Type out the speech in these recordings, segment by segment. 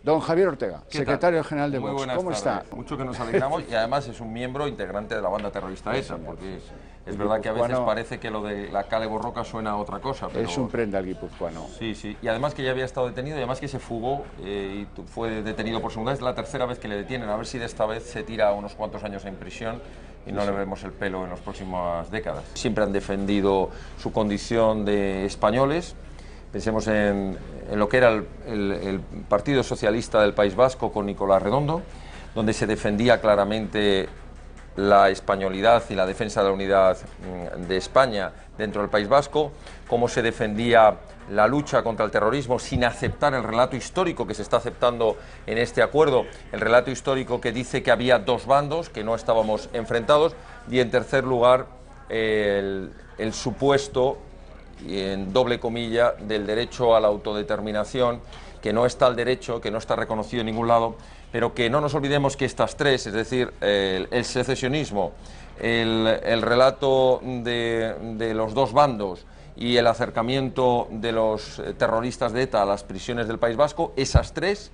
Don Javier Ortega, ¿Qué secretario tal? general de Muy Vox, buenas ¿cómo tardes. está? Mucho que nos alegramos y además es un miembro integrante de la banda terrorista ETA, porque es verdad que a veces guipuzcoano parece que lo de la Cale Borroca suena a otra cosa, pero es un prenda al guipuzcoano. sí, sí. Y además que ya había estado detenido y además que se fugó y fue detenido por segunda vez. Es la tercera vez que le detienen, a ver si de esta vez se tira unos cuantos años en prisión y no le vemos el pelo en las próximas décadas. Siempre han defendido su condición de españoles. Pensemos en lo que era el Partido Socialista del País Vasco con Nicolás Redondo, donde se defendía claramente la españolidad y la defensa de la unidad de España dentro del País Vasco, cómo se defendía la lucha contra el terrorismo sin aceptar el relato histórico que se está aceptando en este acuerdo, el relato histórico que dice que había dos bandos, que no estábamos enfrentados, y en tercer lugar el supuesto, y en doble comilla, del derecho a la autodeterminación, que no está el derecho, que no está reconocido en ningún lado, pero que no nos olvidemos que estas tres, es decir, el secesionismo, el relato de los dos bandos y el acercamiento de los terroristas de ETA a las prisiones del País Vasco, esas tres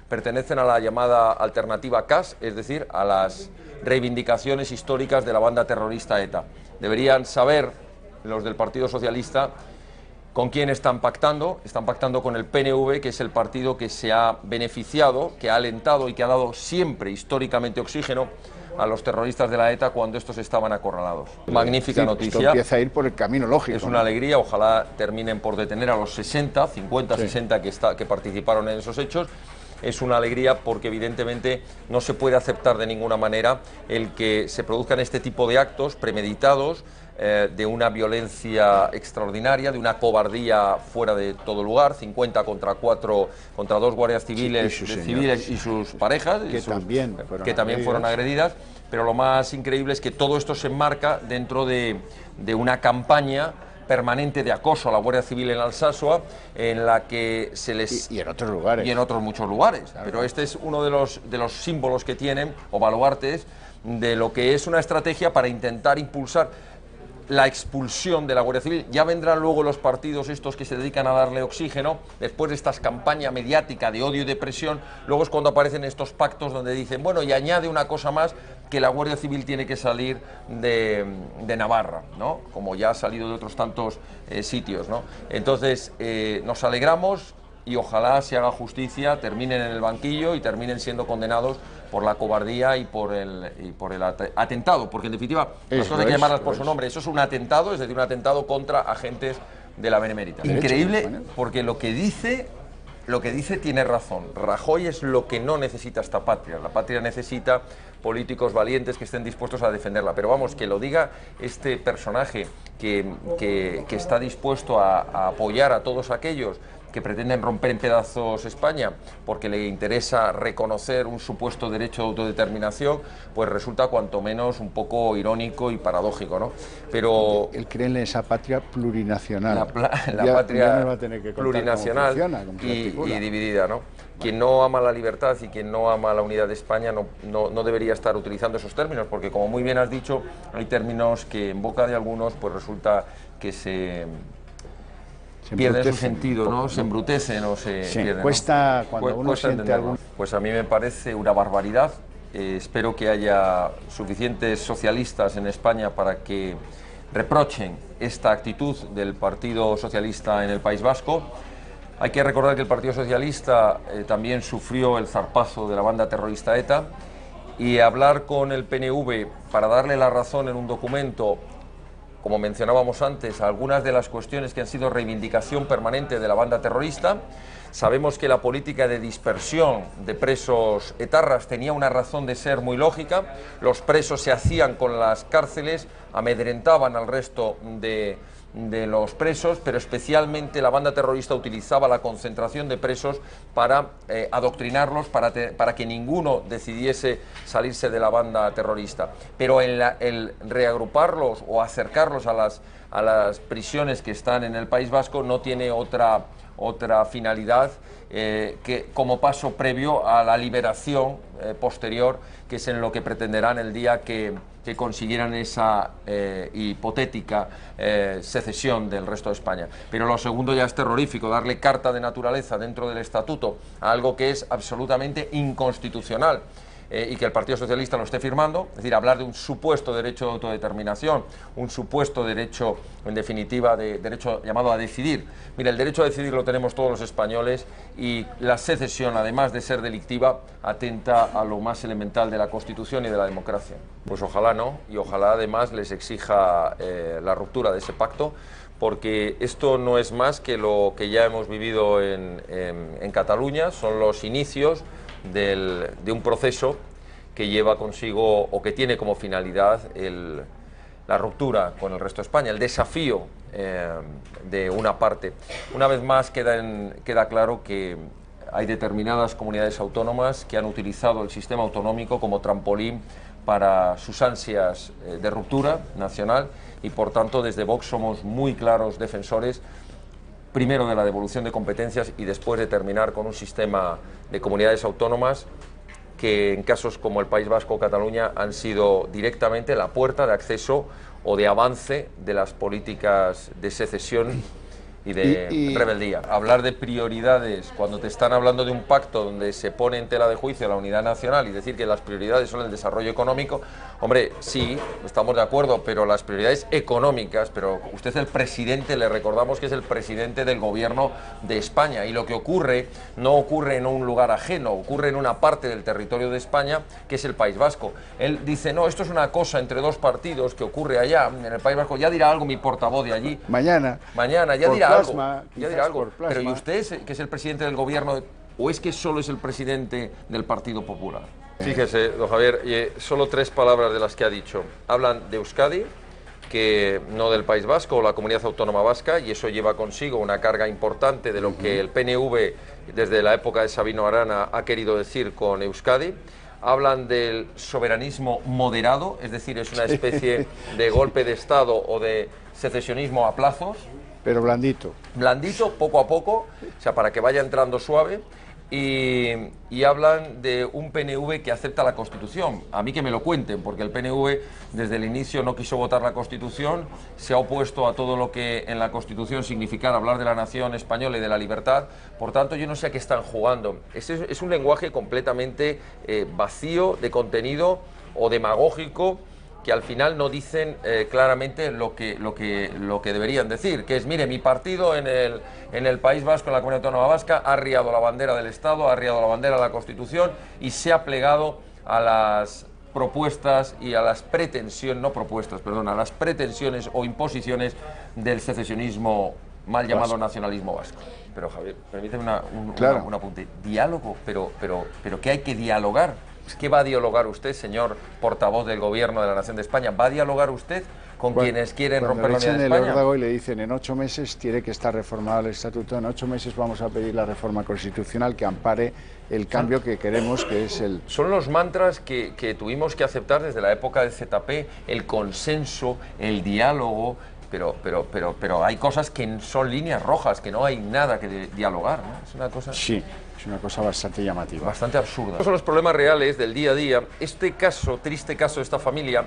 pertenecen a la llamada alternativa CAS, es decir, a las reivindicaciones históricas de la banda terrorista ETA. Deberían saber los del Partido Socialista con quién están pactando con el PNV, que es el partido que se ha beneficiado, que ha alentado y que ha dado siempre históricamente oxígeno a los terroristas de la ETA cuando estos estaban acorralados. Magnífica noticia. Esto empieza a ir por el camino lógico. Es una alegría, ojalá terminen por detener a los 60, 50, sí. 60 que participaron en esos hechos. Es una alegría porque evidentemente no se puede aceptar de ninguna manera el que se produzcan este tipo de actos premeditados, de una violencia extraordinaria, de una cobardía fuera de todo lugar, 50 contra 4, contra 2 guardias civiles, civiles y sus parejas, que también fueron agredidas, pero lo más increíble es que todo esto se enmarca dentro de una campaña permanente de acoso a la Guardia Civil en Alsasua, en la que se les... Y en otros lugares. Y en otros muchos lugares. Claro. Pero este es uno de los símbolos que tienen, o baluartes, de lo que es una estrategia para intentar impulsar la expulsión de la Guardia Civil. Ya vendrán luego los partidos estos que se dedican a darle oxígeno, después de esta campaña mediática de odio y de presión, luego es cuando aparecen estos pactos donde dicen, bueno, y añade una cosa más, que la Guardia Civil tiene que salir de Navarra, ¿no? Como ya ha salido de otros tantos sitios, ¿no? Entonces, nos alegramos y ojalá se haga justicia, terminen en el banquillo y terminen siendo condenados por la cobardía y por el atentado, porque en definitiva las cosas hay que llamarlas por su nombre. Eso es un atentado, es decir, un atentado contra agentes de la Benemérita. Increíble, porque lo que dice tiene razón. Rajoy es lo que no necesita esta patria. La patria necesita políticos valientes que estén dispuestos a defenderla. Pero vamos, que lo diga este personaje que está dispuesto a apoyar a todos aquellos que pretenden romper en pedazos España porque le interesa reconocer un supuesto derecho de autodeterminación, pues resulta cuanto menos un poco irónico y paradójico, ¿no? Pero él cree en esa patria plurinacional. La patria va a tener que plurinacional cómo y dividida, ¿no? Quien no ama la libertad y quien no ama la unidad de España no debería estar utilizando esos términos, porque como muy bien has dicho, hay términos que en boca de algunos pues resulta que se pierden su sentido, ¿no? Se embrutecen o se pierden. Cuesta, ¿no? Cuando uno siente algún... Pues a mí me parece una barbaridad. Espero que haya suficientes socialistas en España para que reprochen esta actitud del Partido Socialista en el País Vasco. Hay que recordar que el Partido Socialista también sufrió el zarpazo de la banda terrorista ETA, y hablar con el PNV para darle la razón en un documento, como mencionábamos antes, algunas de las cuestiones que han sido reivindicación permanente de la banda terrorista. Sabemos que la política de dispersión de presos etarras tenía una razón de ser muy lógica. Los presos se hacían con las cárceles, amedrentaban al resto de los presos, pero especialmente la banda terrorista utilizaba la concentración de presos para adoctrinarlos, para que ninguno decidiese salirse de la banda terrorista. Pero el reagruparlos o acercarlos a las prisiones que están en el País Vasco no tiene otra otra finalidad que como paso previo a la liberación posterior, que es en lo que pretenderán el día que consiguieran esa hipotética secesión del resto de España. Pero lo segundo ya es terrorífico, darle carta de naturaleza dentro del estatuto a algo que es absolutamente inconstitucional. Y que el Partido Socialista lo esté firmando, es decir, hablar de un supuesto derecho de autodeterminación, un supuesto derecho, en definitiva, de derecho llamado a decidir. Mira, el derecho a decidir lo tenemos todos los españoles y la secesión, además de ser delictiva, atenta a lo más elemental de la Constitución y de la democracia. Pues ojalá no, y ojalá además les exija la ruptura de ese pacto, porque esto no es más que lo que ya hemos vivido en Cataluña, son los inicios de un proceso que lleva consigo o que tiene como finalidad la ruptura con el resto de España, el desafío de una parte. Una vez más queda claro que hay determinadas comunidades autónomas que han utilizado el sistema autonómico como trampolín para sus ansias de ruptura nacional y por tanto desde Vox somos muy claros defensores primero de la devolución de competencias y después de terminar con un sistema de comunidades autónomas que en casos como el País Vasco o Cataluña han sido directamente la puerta de acceso o de avance de las políticas de secesión y de rebeldía. Hablar de prioridades cuando te están hablando de un pacto donde se pone en tela de juicio la unidad nacional y decir que las prioridades son el desarrollo económico, hombre, sí, estamos de acuerdo, pero las prioridades económicas, pero usted es el presidente, le recordamos que es el presidente del gobierno de España y lo que ocurre no ocurre en un lugar ajeno, ocurre en una parte del territorio de España que es el País Vasco. Él dice, no, esto es una cosa entre dos partidos que ocurre allá en el País Vasco, ya dirá algo mi portavoz de allí. Mañana ya dirá algo, pero ¿y usted, que es el presidente del gobierno, o es que solo es el presidente del Partido Popular? Fíjese, don Javier, solo 3 palabras de las que ha dicho. Hablan de Euskadi, que no del País Vasco o la Comunidad Autónoma Vasca, y eso lleva consigo una carga importante de lo que el PNV desde la época de Sabino Arana ha querido decir con Euskadi. Hablan del soberanismo moderado, es decir, es una especie de golpe de Estado o de secesionismo a plazos. Pero blandito. Blandito, poco a poco, o sea, para que vaya entrando suave. Y hablan de un PNV que acepta la Constitución. A mí que me lo cuenten, porque el PNV desde el inicio no quiso votar la Constitución, se ha opuesto a todo lo que en la Constitución significara hablar de la nación española y de la libertad. Por tanto, yo no sé a qué están jugando. Es un lenguaje completamente vacío de contenido o demagógico, que al final no dicen claramente lo que deberían decir, que es, mire, mi partido en el País Vasco, en la Comunidad Autónoma Vasca, ha arriado la bandera del Estado, ha arriado la bandera de la Constitución y se ha plegado a las propuestas y a las pretensiones, no propuestas, perdón, a las pretensiones o imposiciones del secesionismo mal llamado nacionalismo vasco. Pero Javier, permíteme un apunte. Diálogo, pero ¿qué hay que dialogar? ¿Qué va a dialogar usted, señor portavoz del Gobierno de la Nación de España? ¿Va a dialogar usted con quienes quieren romper la unidad de España? Cuando le echan el órdago y le dicen en 8 meses tiene que estar reformado el Estatuto, en 8 meses vamos a pedir la reforma constitucional que ampare el cambio que queremos, que es el... Son los mantras que tuvimos que aceptar desde la época del ZP, el consenso, el diálogo, pero hay cosas que son líneas rojas, que no hay nada que dialogar, ¿no? Es una cosa... Sí. Es una cosa bastante llamativa. Bastante absurda. Estos son los problemas reales del día a día. Este caso, triste caso de esta familia,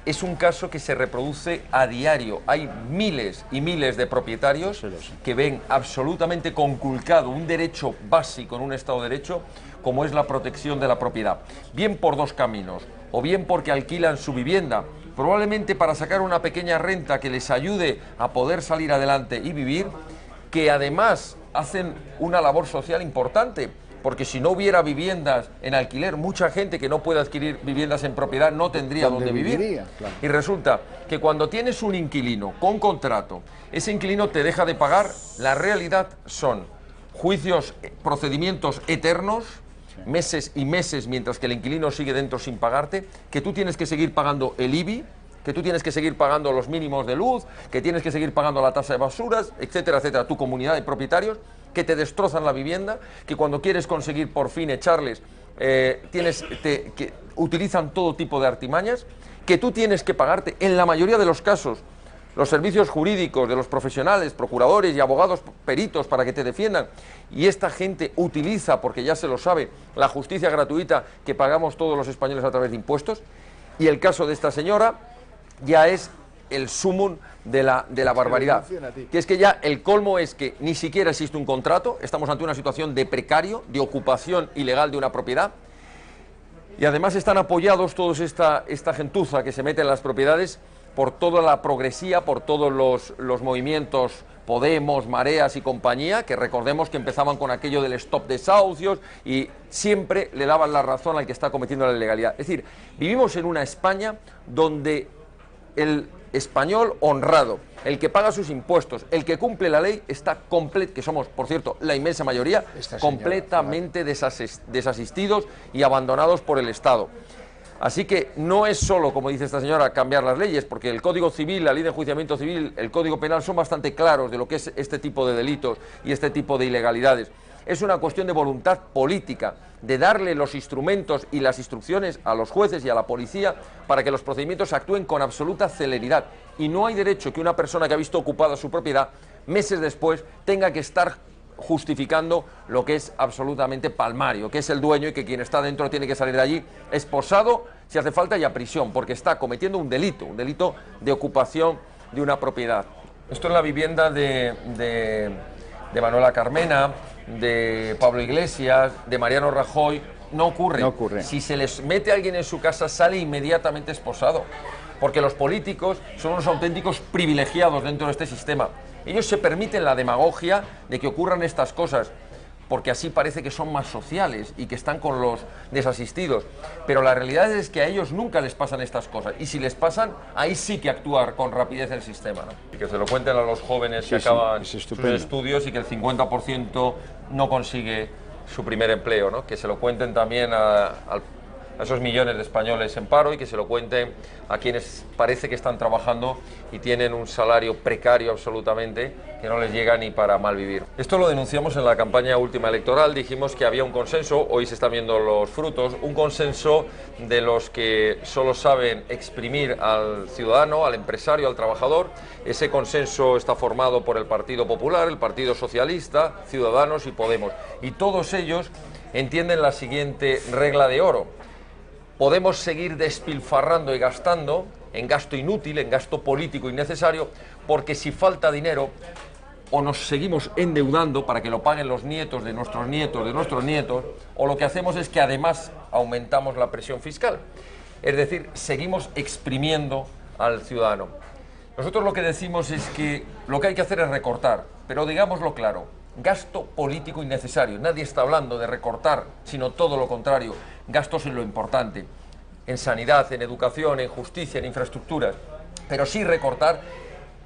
es un caso que se reproduce a diario. Hay miles y miles de propietarios que ven absolutamente conculcado un derecho básico en un Estado de Derecho, como es la protección de la propiedad. Bien por 2 caminos, o bien porque alquilan su vivienda, probablemente para sacar una pequeña renta que les ayude a poder salir adelante y vivir, que además hacen una labor social importante, porque si no hubiera viviendas en alquiler, mucha gente que no puede adquirir viviendas en propiedad no tendría dónde vivir. Claro. Y resulta que cuando tienes un inquilino con contrato, ese inquilino te deja de pagar, la realidad son juicios, procedimientos eternos, meses y meses, mientras que el inquilino sigue dentro sin pagarte, que tú tienes que seguir pagando el IBI, que tú tienes que seguir pagando los mínimos de luz, que tienes que seguir pagando la tasa de basuras, etcétera, etcétera, tu comunidad de propietarios, que te destrozan la vivienda, que cuando quieres conseguir por fin echarles, que utilizan todo tipo de artimañas, que tú tienes que pagarte, en la mayoría de los casos, los servicios jurídicos de los profesionales, procuradores y abogados peritos para que te defiendan, y esta gente utiliza, porque ya se lo sabe, la justicia gratuita que pagamos todos los españoles a través de impuestos, y el caso de esta señora ya es el sumum de la barbaridad, que es que ya el colmo es que ni siquiera existe un contrato, estamos ante una situación de precario, de ocupación ilegal de una propiedad, y además están apoyados todos esta gentuza que se mete en las propiedades por toda la progresía, por todos los movimientos Podemos, Mareas y compañía, que recordemos que empezaban con aquello del stop desahucios y siempre le daban la razón al que está cometiendo la ilegalidad. Es decir, vivimos en una España donde el español honrado, el que paga sus impuestos, el que cumple la ley, está que somos, por cierto, la inmensa mayoría, completamente desasistidos y abandonados por el Estado. Así que no es solo, como dice esta señora, cambiar las leyes, porque el Código Civil, la Ley de Enjuiciamiento Civil, el Código Penal son bastante claros de lo que es este tipo de delitos y este tipo de ilegalidades. Es una cuestión de voluntad política, de darle los instrumentos y las instrucciones a los jueces y a la policía para que los procedimientos actúen con absoluta celeridad. Y no hay derecho que una persona que ha visto ocupada su propiedad, meses después, tenga que estar justificando lo que es absolutamente palmario, que es el dueño y que quien está dentro tiene que salir de allí esposado, si hace falta, y a prisión, porque está cometiendo un delito de ocupación de una propiedad. Esto es la vivienda de Manuela Carmena, de Pablo Iglesias, de Mariano Rajoy. No ocurre. Si se les mete a alguien en su casa, sale inmediatamente esposado, porque los políticos son unos auténticos privilegiados dentro de este sistema. Ellos se permiten la demagogia de que ocurran estas cosas, porque así parece que son más sociales y que están con los desasistidos. Pero la realidad es que a ellos nunca les pasan estas cosas. Y si les pasan, ahí sí que actuar con rapidez el sistema, ¿no? Y que se lo cuenten a los jóvenes que acaban sus estudios y que el 50% no consigue su primer empleo, ¿no? Que se lo cuenten también a esos millones de españoles en paro y que se lo cuenten a quienes parece que están trabajando y tienen un salario precario absolutamente que no les llega ni para malvivir. Esto lo denunciamos en la campaña última electoral, dijimos que había un consenso, hoy se están viendo los frutos, un consenso de los que solo saben exprimir al ciudadano, al empresario, al trabajador. Ese consenso está formado por el Partido Popular, el Partido Socialista, Ciudadanos y Podemos, y todos ellos entienden la siguiente regla de oro: podemos seguir despilfarrando y gastando en gasto inútil, en gasto político innecesario, porque si falta dinero o nos seguimos endeudando para que lo paguen los nietos de nuestros nietos, o lo que hacemos es que además aumentamos la presión fiscal. Es decir, seguimos exprimiendo al ciudadano. Nosotros lo que decimos es que lo que hay que hacer es recortar, pero digámoslo claro: gasto político innecesario. Nadie está hablando de recortar, sino todo lo contrario, gastos en lo importante, en sanidad, en educación, en justicia, en infraestructuras, pero sí recortar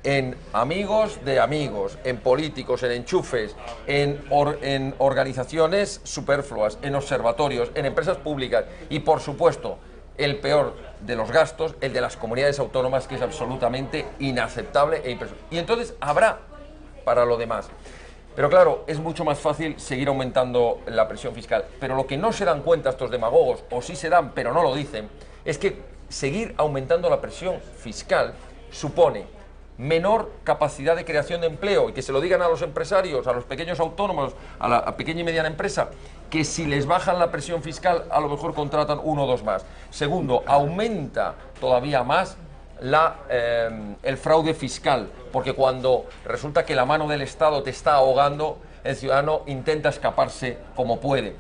en amigos de amigos, en políticos, en enchufes, en organizaciones superfluas, en observatorios, en empresas públicas y, por supuesto, el peor de los gastos, el de las comunidades autónomas, que es absolutamente inaceptable e impresionante. Y entonces habrá para lo demás. Pero claro, es mucho más fácil seguir aumentando la presión fiscal. Pero lo que no se dan cuenta estos demagogos, o sí se dan pero no lo dicen, es que seguir aumentando la presión fiscal supone menor capacidad de creación de empleo, y que se lo digan a los empresarios, a los pequeños autónomos, a la pequeña y mediana empresa, que si les bajan la presión fiscal a lo mejor contratan uno o dos más. Segundo, aumenta todavía más el fraude fiscal, porque cuando resulta que la mano del Estado te está ahogando, el ciudadano intenta escaparse como puede.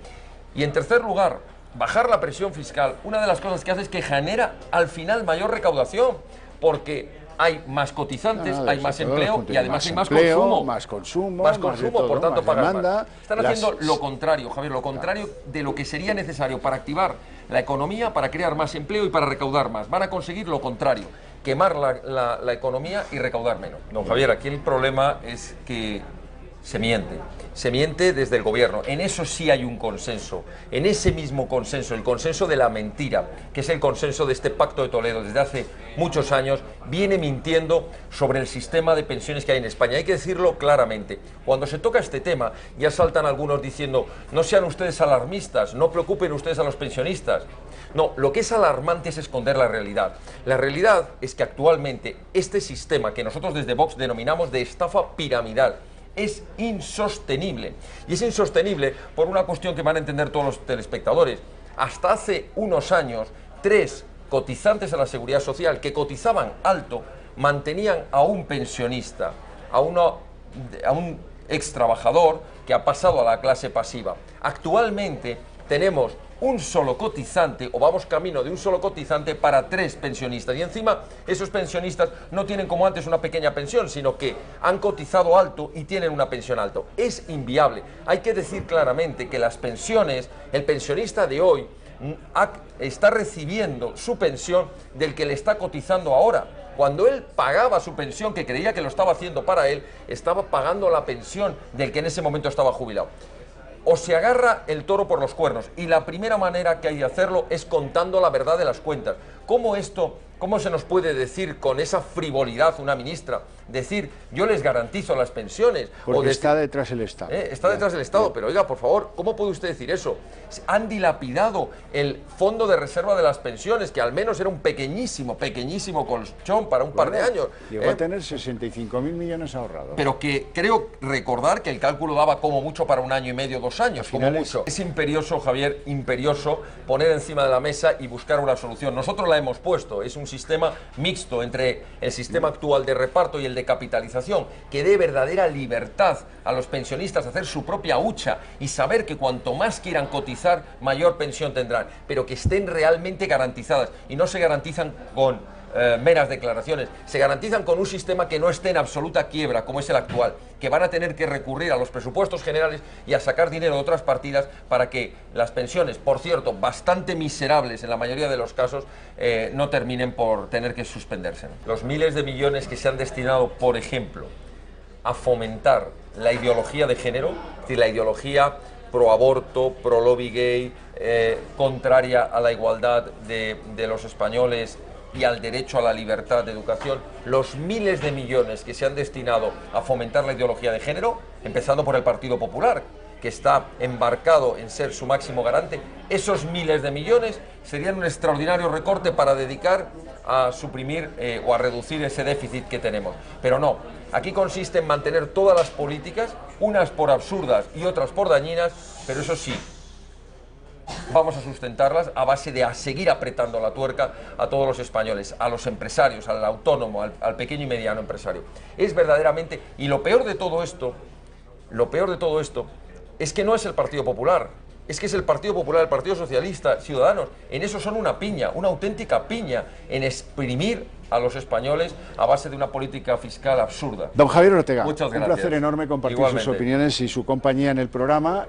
Y en tercer lugar, bajar la presión fiscal, una de las cosas que hace es que genera al final mayor recaudación, porque hay más cotizantes, hay más empleo y además hay más consumo. Más consumo, por tanto pagan más. Están haciendo Las... lo contrario, Javier, lo contrario de lo que sería necesario para activar la economía, para crear más empleo y para recaudar más. Van a conseguir lo contrario: quemar la economía y recaudar menos. Don Javier, aquí el problema es que Se miente. Se miente desde el gobierno. En eso sí hay un consenso. En ese mismo consenso, el consenso de la mentira, que es el consenso de este Pacto de Toledo desde hace muchos años, viene mintiendo sobre el sistema de pensiones que hay en España. Hay que decirlo claramente. Cuando se toca este tema, ya saltan algunos diciendo: no sean ustedes alarmistas, no preocupen ustedes a los pensionistas. No, lo que es alarmante es esconder la realidad. La realidad es que actualmente este sistema que nosotros desde Vox denominamos de estafa piramidal es insostenible. Y es insostenible por una cuestión que van a entender todos los telespectadores. Hasta hace unos años, 3 cotizantes a la Seguridad Social que cotizaban alto mantenían a un pensionista, a un ex trabajador que ha pasado a la clase pasiva. Actualmente tenemos un solo cotizante, o vamos camino de un solo cotizante para 3 pensionistas, y encima esos pensionistas no tienen como antes una pequeña pensión, sino que han cotizado alto y tienen una pensión alta. Es inviable. Hay que decir claramente que las pensiones, el pensionista de hoy está recibiendo su pensión del que le está cotizando ahora. Cuando él pagaba su pensión, que creía que lo estaba haciendo para él, estaba pagando la pensión del que en ese momento estaba jubilado. O se agarra el toro por los cuernos, y la primera manera que hay de hacerlo es contando la verdad de las cuentas. ¿Cómo se nos puede decir con esa frivolidad una ministra, decir yo les garantizo las pensiones? Porque o decir, está detrás el Estado. Está detrás del Estado, pero oiga, por favor, ¿cómo puede usted decir eso? Han dilapidado el fondo de reserva de las pensiones, que al menos era un pequeñísimo colchón para un par de años. Llegó a tener 65.000 millones ahorrados. Pero que creo recordar que el cálculo daba como mucho para 1 año y medio, 2 años, como mucho. Es imperioso, Javier, imperioso poner encima de la mesa y buscar una solución. Nosotros la hemos puesto, es un sistema mixto entre el sistema actual de reparto y el de capitalización, que dé verdadera libertad a los pensionistas a hacer su propia hucha y saber que cuanto más quieran cotizar, mayor pensión tendrán, pero que estén realmente garantizadas, y no se garantizan con meras declaraciones, se garantizan con un sistema que no esté en absoluta quiebra, como es el actual, que van a tener que recurrir a los presupuestos generales y a sacar dinero de otras partidas para que las pensiones, por cierto, bastante miserables en la mayoría de los casos, no terminen por tener que suspenderse. Los miles de millones que se han destinado, por ejemplo, a fomentar la ideología de género, es decir, la ideología pro aborto, pro lobby gay, contraria a la igualdad de los españoles y al derecho a la libertad de educación, los miles de millones que se han destinado a fomentar la ideología de género, empezando por el Partido Popular, que está embarcado en ser su máximo garante, esos miles de millones serían un extraordinario recorte para dedicar a suprimir o a reducir ese déficit que tenemos. Pero no, aquí consiste en mantener todas las políticas, unas por absurdas y otras por dañinas, pero eso sí, vamos a sustentarlas a base de seguir apretando la tuerca a todos los españoles, a los empresarios, al autónomo, al pequeño y mediano empresario. Es verdaderamente, y lo peor de todo esto es que no es el Partido Popular, es que es el Partido Popular, el Partido Socialista, Ciudadanos. En eso son una piña, una auténtica piña, en exprimir a los españoles a base de una política fiscal absurda. Don Javier Ortega, muchas gracias. Un placer enorme compartir Igualmente. Sus opiniones y su compañía en el programa.